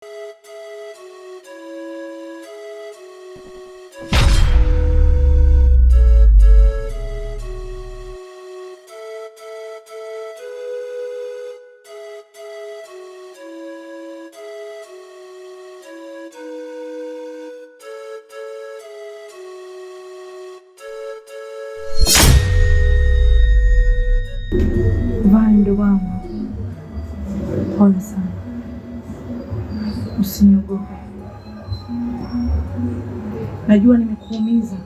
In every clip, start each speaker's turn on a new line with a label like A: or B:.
A: Vai ndugu wangu, pole sana, usiniogope. Najua nimekuumiza,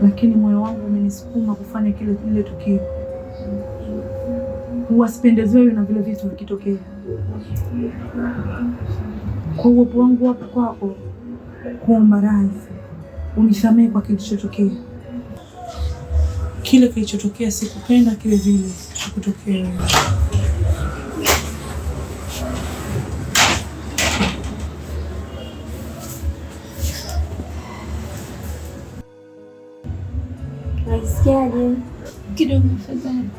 A: lakini moyo wangu umenisukuma kufanya kile tukio. Huwa sipendezewi na vile vitu vikitokea. Kwa uwepo wangu hapa kwako, kuomba radhi, unisamehe kwa kilichotokea. Kile kilichotokea sikupenda kile vile kutokea.
B: Unasikiaje?
C: Kidogo afadhali.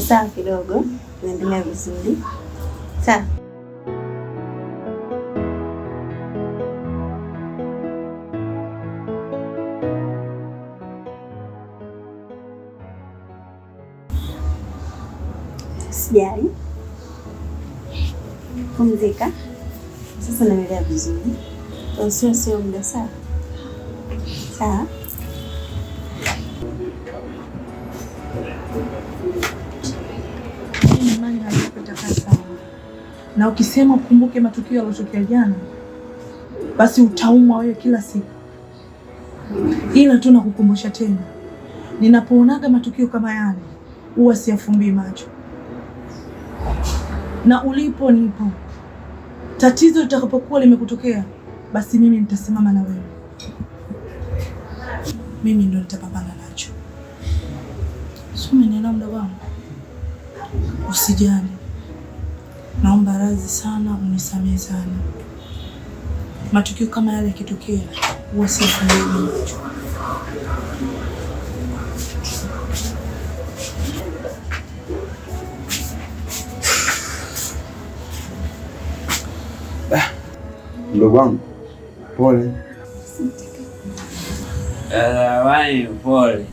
B: Sawa kidogo, naendelea vizuri. Sawa. Sijali. Pumzika. Sasa naendelea vizuri. Sio muda. Sawa. Sawa.
A: Na ukisema ukumbuke matukio yaliyotokea jana, basi utaumwa wewe kila siku. Ila tu nakukumbusha tena, ninapoonaga matukio kama yale huwa siyafumbii macho. Na ulipo nipo. Tatizo litakapokuwa limekutokea, basi mimi nitasimama na wewe. Mimi ndo nitapambana nacho. Umenielewa mdogo wangu? Usijali. Naomba radhi sana, unisamehe sana. Matukio kama yale yakitokea, huwa siyafumbii macho.
D: Mdogo wangu, pole.
E: Wai, pole.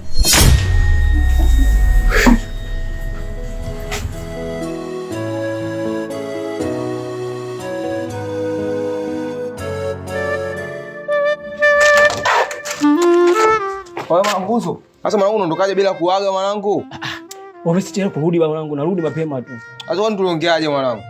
D: Wewe mwanangu, sasa mwanangu unaondokaje bila kuaga mwanangu?
E: Wamesichelewa kurudi mwanangu, narudi mapema tu.
D: Sasa wewe tuliongeaje mwanangu?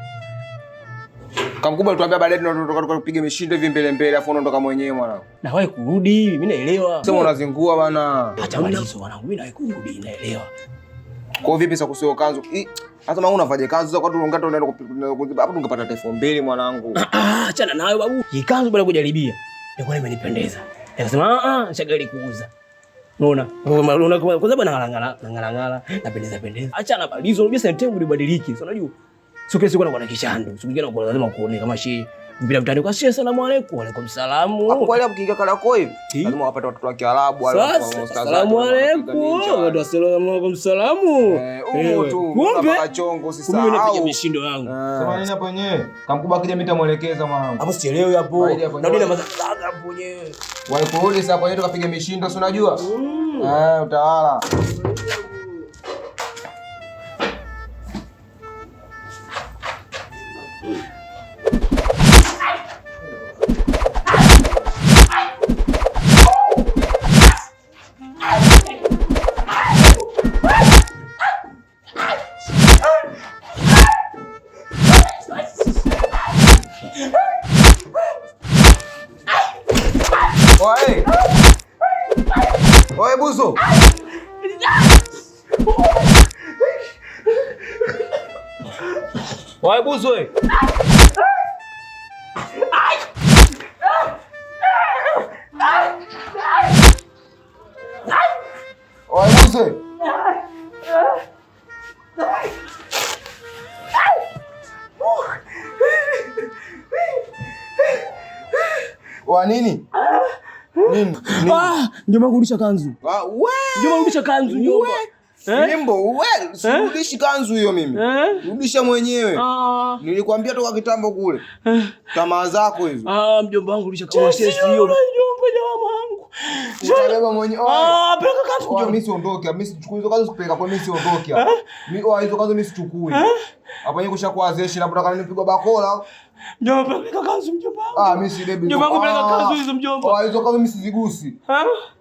D: Kamkubwa tuambia baadaye tunatoka tupige mishindo hivi mbele afu unaondoka mwenyewe mwanangu.
E: Na wewe kurudi, mimi naelewa.
D: Sema unazingua bana.
E: Acha malizo mwanangu, mimi nawe kurudi naelewa.
D: Kwa vipi sasa kusio kanzu? Sasa mwanangu unavaje kanzu sasa kwa tunaongea tunaenda hapo tungepata elfu mbili mwanangu.
E: Achana nayo babu. Hii kanzu bado kujaribia. Ndio imenipendeza. Nikasema shagali kuuza. Unaona? Kwa sababu ngala napendeza. Achana balizo, unajua sasa tembo libadiliki. Unajua? Sio kile siku na kishando. Siku nyingine uko lazima kuone kama shehe. Bila mtani kwa shehe, asalamu alaykum. Wa alaykum salaam.
D: Hapo wale mkiingia kala kwa hivi. Lazima wapate watoto wa Kiarabu wale wa ustaz.
E: Asalamu alaykum. Wa assalamu alaykum salamu.
D: Tu mpaka chongo usisahau.
E: Mimi napiga mishindo yangu.
D: Sema nini hapo wenyewe? Kamkubwa akija mimi nitamuelekeza mwanangu.
E: Hapo sielewi hapo. Na nini mazaga hapo wenyewe.
D: Waliporudi sasa kwa hiyo tukapiga mishindo, si unajua? Utawala. Oi, Buzo. Oi, Buzo. Oi, Buzo. Wa nini? Nini?
E: Mjomba kurudisha kanzu.
D: Wewe.
E: Mjomba kurudisha kanzu mjomba.
D: Simbo, wewe, sirudishi kanzu hiyo mimi. Rudisha mwenyewe. Nilikwambia toka kitambo kule. Tamaa zako hizo.
E: Mjomba wangu rudisha kanzu hiyo. Mjomba wangu.
D: Utabeba mwenyewe.
E: Peleka kanzu mjomba.
D: Mimi siondoke. Mimi sichukui hizo kanzu kupeleka kwa mimi siondoke. Mimi hizo kanzu mimi sichukui. Hapo yeye kushakuazeshi labda kama nipigwa bakola.
E: Mjomba peleka kanzu mjomba wangu.
D: Mimi si baby.
E: Mjomba wangu peleka kanzu hizo mjomba.
D: Hizo kanzu mimi sizigusi.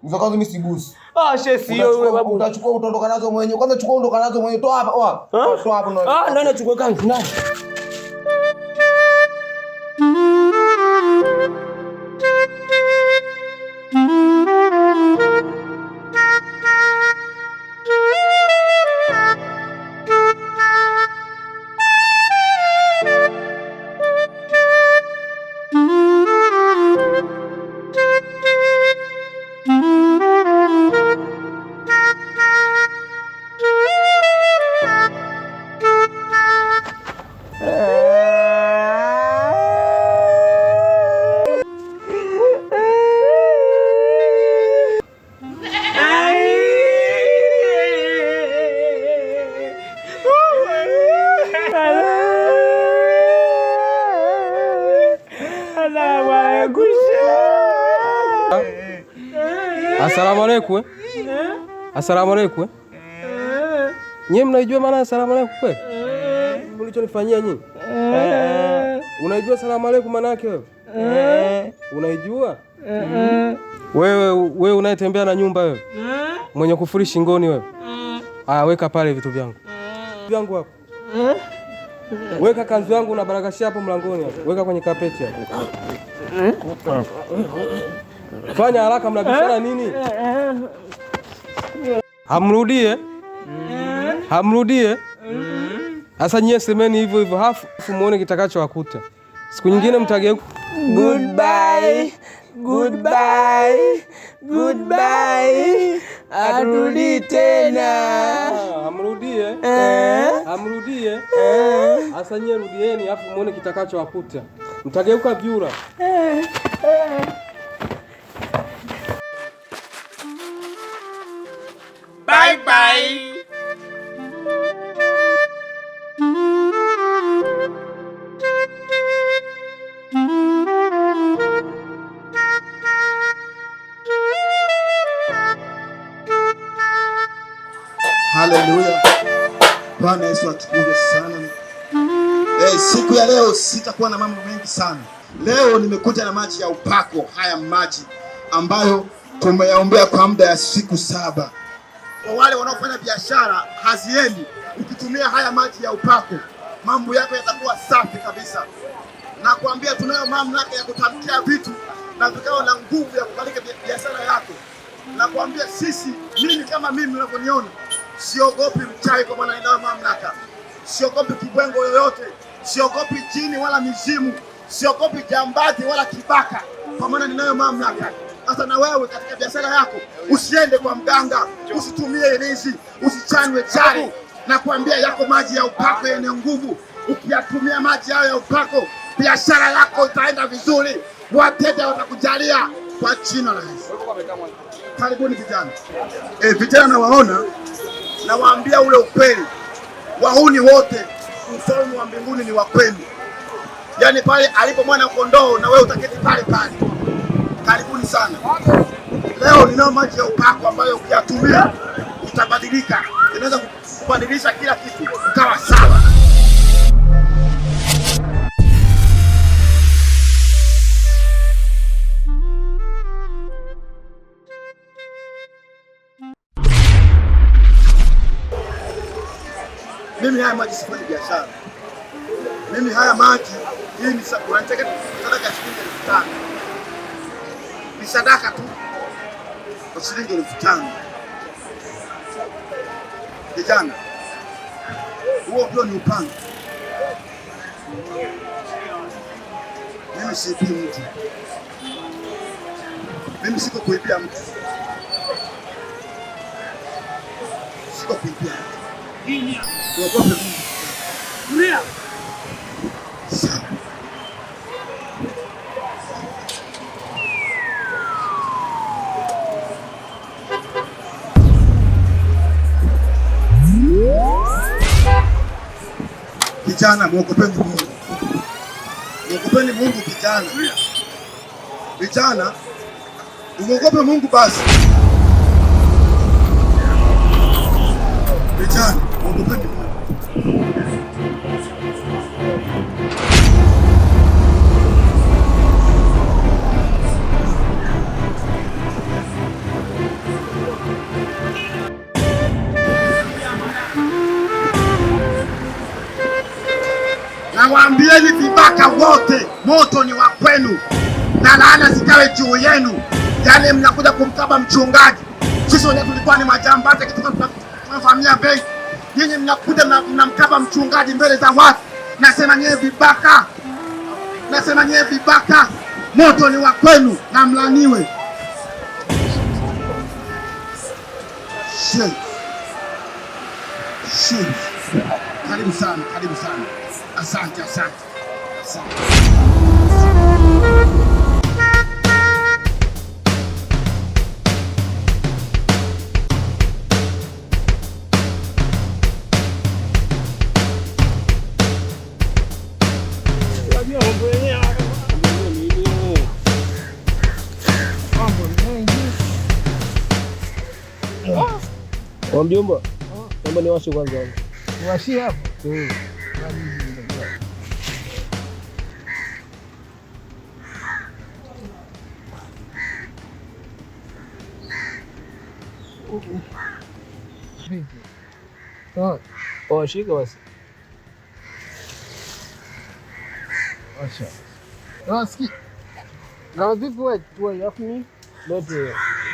D: Hizo kanzu mimi sigusi.
E: Shesi hiyo wewe babu.
D: Utachukua utaondoka nazo mwenyewe. Kwanza chukua ondoka nazo mwenyewe. Toa hapa. Toa hapo na.
E: Nani achukue kanzu nani?
F: Asalamu alaykum. Asalamu alaykum. Nyie mnaijua maana asalamu alaykum kweli? Mlichonifanyia nyinyi? Unaijua asalamu alaykum maana yake wewe? Unaijua? Wewe unayetembea na nyumba wewe? Mwenye kufuri shingoni wewe? Weka pale vitu vyangu. Vyangu hapo. Weka kanzu yangu na barakashia hapo mlangoni hapo. Weka kwenye kapeti hapo. Fanya haraka, mnabishana nini? Hamrudie. Sasa nyie semeni hivyo hivyo hafu muone kitakacho wakuta. Siku nyingine mtageuka. Goodbye. Arudi tena. Hamrudie. Sasa nyie rudieni afu muone kitakacho wakuta. Mtageuka vyura.
G: Bye.
H: Haleluya. Bwana Yesu atukuzwe sana. Siku ya leo sitakuwa na mambo mengi sana. Leo nimekuja na maji ya upako, haya maji ambayo tumeyaombea kwa muda ya siku 7. Kwa wale wanaofanya biashara haziendi, ukitumia haya maji ya upako, mambo yako yatakuwa safi kabisa. Na kuambia tunayo mamlaka ya kutamkia vitu na vikao na nguvu ya kubariki biashara yako. Na kuambia mimi kama mimi unavyoniona, siogopi mchawi kwa maana ninayo mamlaka. Siogopi kibwengo yoyote, siogopi jini wala mizimu, siogopi jambazi wala kibaka kwa maana ninayo mamlaka. Hata na wewe katika biashara yako usiende kwa mganga, usitumie ilizi, usichanwe chari. Na kuambia yako maji ya upako yenye nguvu. Ukiyatumia maji hayo ya upako, biashara yako itaenda vizuri, wateja watakujalia kwa jina la Yesu. Karibuni vijana. Vijana nawaona, nawaambia ule ukweli. Wahuni wote ufalme wa mbinguni ni wa kwenu. Yaani pale alipo mwana kondoo na wewe utaketi pale pale. Karibuni sana. Leo ninao maji ya upako ambayo ukiyatumia utabadilika. Inaweza kubadilisha kila kitu ukawa sawa. Mimi haya maji sifanyi biashara. Mimi haya maji, hii ni sadaka ya shilingi 5,000. Ni sadaka tu kwa shilingi 5,000. Kijana, huo ndio ni upanga. Mimi siibii mtu. Mimi siko kuibia mtu. Siko kuibia mtu. Uogope Mungu. Tulia. Sawa. Vijana muogopeni Mungu. Muogopeni Mungu vijana. Vijana, muogope Mungu basi. Vijana, muogopeni Mungu. Nawaambieni vibaka wote, moto ni wa kwenu na laana zikawe juu yenu. Yale mnakuja kumkaba mchungaji, sisi wenyewe tulikuwa ni majambazi tunafamia benki. Nyinyi mnakuja mnamkaba mchungaji mbele za watu. Nasema nyewe vibaka, nasema nyewe vibaka, moto ni wa kwenu na mlaniwe. Karibu sana, karibu sana. Asante, asante, asante.
E: Mjomba, naomba niwashe kwanza.
F: Niwashie hapo?
E: Shika basi.
F: Acha. Na vipi wewe tu alafu mimi ndio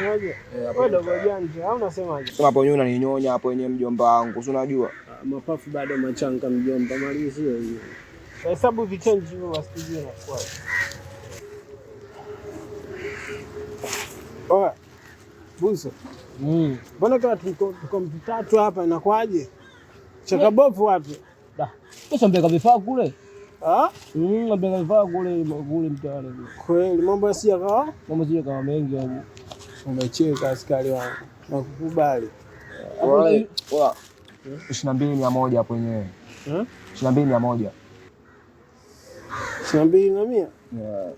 F: unaje? Wewe dogo janja, au unasemaje?
D: Sema hapo nyuna ninyonya hapo yenyewe mjomba wangu. Si unajua?
E: Mapafu bado machanga mjomba, malizio hiyo.
F: Hesabu vichange hivyo wasijue na kwa. Oa. Buso. Mbona kama tuko mtatu hapa inakwaje? Chakabofu wapi?
E: Da. Kesho mbeka vifaa kule.
F: Ah?
E: Mbeka vifaa kule mtaani.
F: Kweli mambo si yakawa?
E: Mambo si yakawa mengi hapo.
F: Umecheka askari wangu. Nakukubali.
D: Wale 22,100 hapo yenyewe. 22,100.
F: 22,100?
D: Yeah.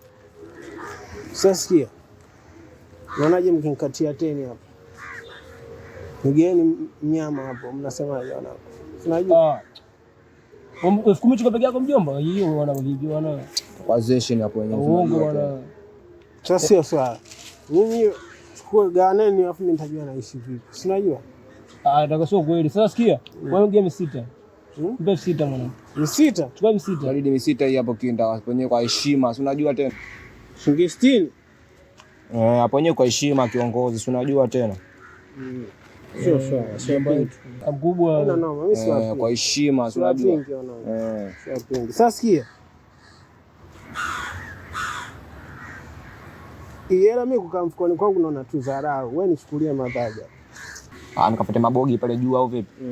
F: Sasikia. Unaonaje mkinikatia 10 hapo? Nigeni mnyama hapo, mnasemaje wana? Unajua?
E: 10,000 chukua peke yako mjomba. Hiyo wana vipi wana?
D: Wazeshen hapo wenyewe.
E: Uongo wana.
F: Sasa sio swala. Nyinyi chukua ganeni afu mimi nitajua naishi vipi. Si unajua?
E: Nataka sio kweli. Sasa sikia. Wewe game 6. Mbe 6 mwana.
F: 6?
E: Chukua 6.
D: Baridi 6 hii hapo kinda wenyewe kwa heshima. Si unajua tena?
F: Shilingi 60.
D: Hapo wenyewe kwa heshima kiongozi. Si unajua tena?
F: Sio swala. Shamba yetu.
E: Mkubwa.
F: Mimi si wapi.
D: Kwa heshima si unajua?
F: Sio. Sasa sikia. Iyela mimi kukaa mfukoni kwangu naona tu dharau. Wewe nichukulie madhaja.
D: Nikapate mabogi pale juu au vipi?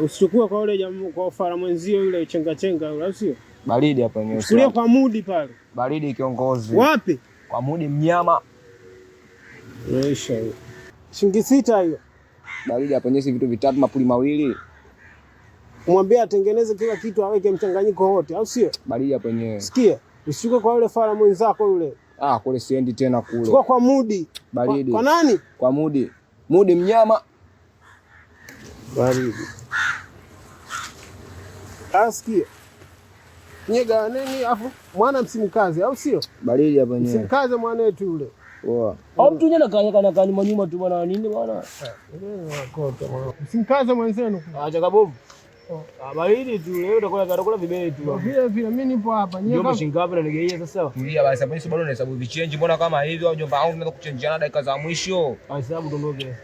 F: Usichukue kwa yule jamaa kwa fara mwenzio yule chenga au sio?
D: Baridi hapo yenyewe.
F: Usichukulie kwa mudi pale.
D: Baridi kiongozi.
F: Wapi?
D: Kwa mudi mnyama.
F: Maisha hiyo. Shilingi 6 hiyo.
D: Baridi hapo yenyewe vitu vitatu mapuli mawili.
F: Mwambie atengeneze kila kitu aweke mchanganyiko wote au sio?
D: Baridi hapo yenyewe.
F: Sikia, usichukue kwa yule fara mwenzako yule.
D: Kule siendi tena kule.
F: Chukua kwa mudi.
D: Baridi.
F: Kwa nani?
D: Kwa mudi. Mudi mnyama.
F: Baridi. Asikia. Nyega nini afu mwana msimkaze au sio?
D: Baridi hapa yenyewe.
F: Msimkaze mwanetu yule.
D: Poa.
E: Au mtu nyana kanya nyuma tu bwana nini bwana?
F: Msimkaze mwenzenu.
E: Acha kabovu. Baridi tu leo utakula vibele tu.
F: Vile mimi nipo hapa.
E: Nyumba shingapi na nigeia sasa?
D: Tulia basi hapo bado nahesabu vichange mbona kama hivyo au jomba au tunaweza kuchangeana dakika za mwisho.
E: Hesabu dondoke.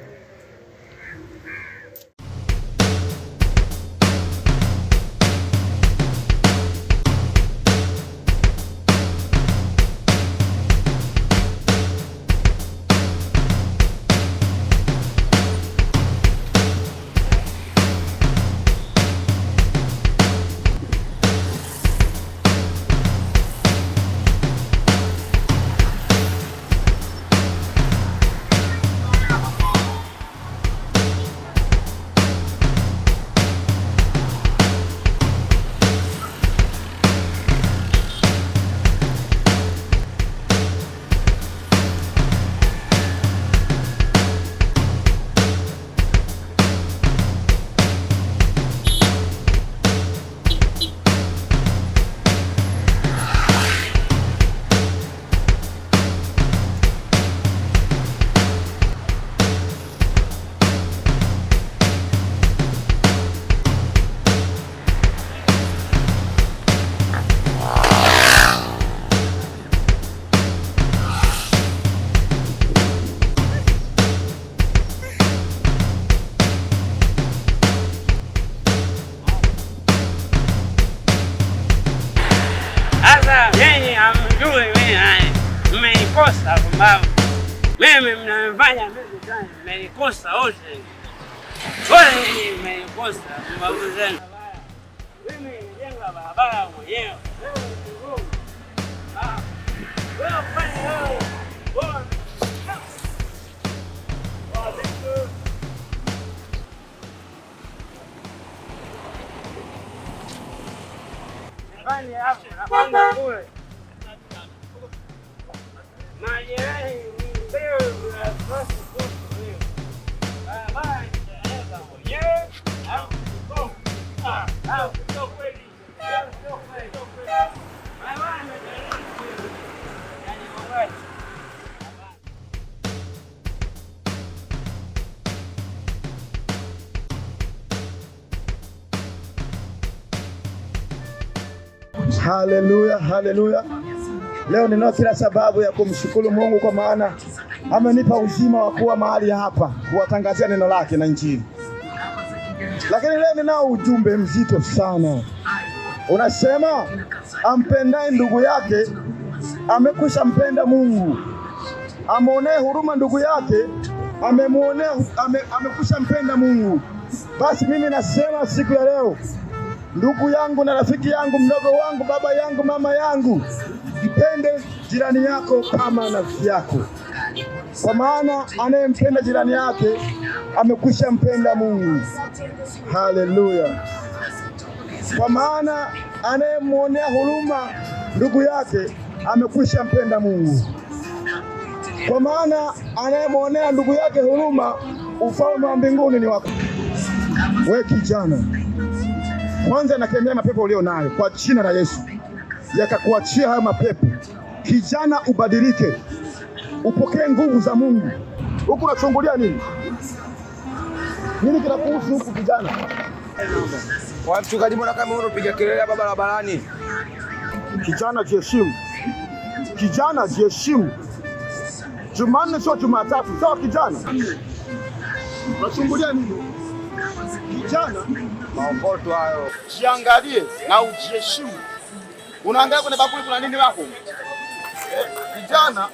G: Mimi mnafanya mimi sana, mmenikosa wote. Wote mmenikosa, mbavu zenu. Mimi nijenga barabara mwenyewe.
H: Haleluya, haleluya. Leo ninao kila sababu ya kumshukuru Mungu kwa maana amenipa uzima wa kuwa mahali hapa kuwatangazia neno lake na Injili. Lakini leo ninao ujumbe mzito sana. Unasema ampendaye ndugu yake amekwisha mpenda Mungu. Amuonee huruma ndugu yake amekwisha mpenda Mungu. Basi mimi nasema siku ya leo, ndugu yangu na rafiki yangu, mdogo wangu, baba yangu, mama yangu, mpende jirani yako kama nafsi yako. Kwa maana anayempenda jirani yake amekwisha mpenda Mungu. Haleluya. Kwa maana anayemuonea huruma ndugu yake amekwisha mpenda Mungu. Kwa maana anayemuonea ndugu yake huruma, ufalme wa mbinguni ni wako. Wewe kijana, kwanza nakemea mapepo ulio nayo kwa jina la Yesu, yakakuachia hayo mapepo. Kijana, ubadilike, upokee nguvu za Mungu. Huku unachungulia nini? Nini kinakuhusu huku kijana?
D: Watu karibu na kama unapiga kelele hapa barabarani.
H: Kijana, jiheshimu. Kijana, jiheshimu. Jumanne sio Jumatatu, sawa kijana? Unachungulia nini? Kijana,
D: maokoto hayo.
H: Jiangalie na ujiheshimu. Unaangalia kwenye bakuli kuna nini wako? Kijana.